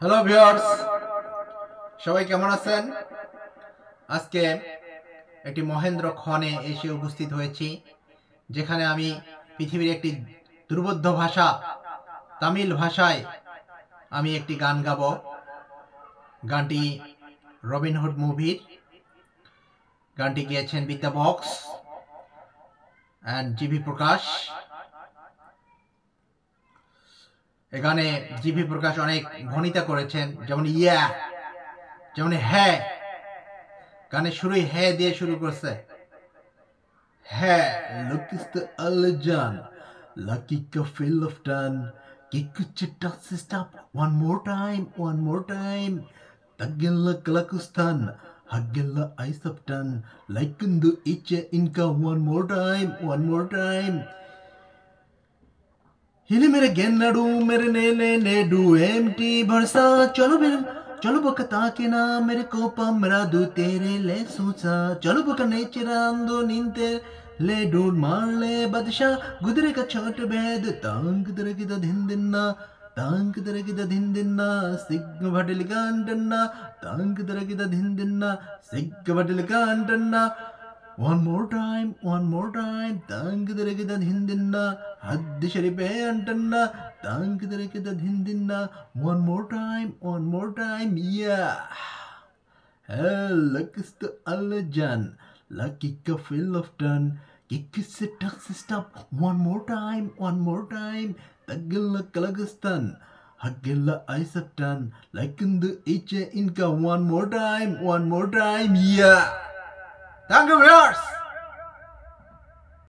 Hello viewers, সবাই কেমন আছেন? আজকে একটি মহেন্দ্র ক্ষণে এসে উপস্থিত হয়েছি, যেখানে আমি পৃথিবীর একটি দুর্বোধ্য ভাষা তামিল ভাষায় আমি একটি গান গাবো। গানটি রবিনহুড মুভির। গানটি গেয়েছেন বিদ্যা বক্স অ্যান্ড জিভি প্রকাশ। এখানে জিভি প্রকাশ অনেক ভনিতা করেছেন, যেমন ইয়া, যেমন হ্যাঁ। গানের শুরুই হ্যাঁ দিয়ে শুরু করছে। হ্যাঁ, look is the allergen, lucky ka feel of done. Kikuchi does stop one more time. Tagilla kalakustan, hagilla ice of done. Like in the iche inka one more time. हिली मेरे गेन्नाडू मेरे नेले नेडू एमटी भरसा चलो बकता के ना मेरे कोपा मेरा दू तेरे ले सूचा चलो बका नेचरांदो निंते ले डूड मार ले बदशा गुदरे का छोट भेद तांग तरह की धिंदिन्ना तांग तरह की धिंदिन्ना सिग्ग भटल गांडन्ना तांग तरह की धिंदिन्ना सिग्ग भटल गांडन्ना one more time, tank the hindinna, had the sheripe antenna, tank the hindinna, one more time, yeah. Hell, luck is the allergen, lucky ka fill of done, kick is a tux stop, one more time, tagilla kalagastan. Hagilla ice of done, like in the iche inka one more time, yeah. Thank you, viewers.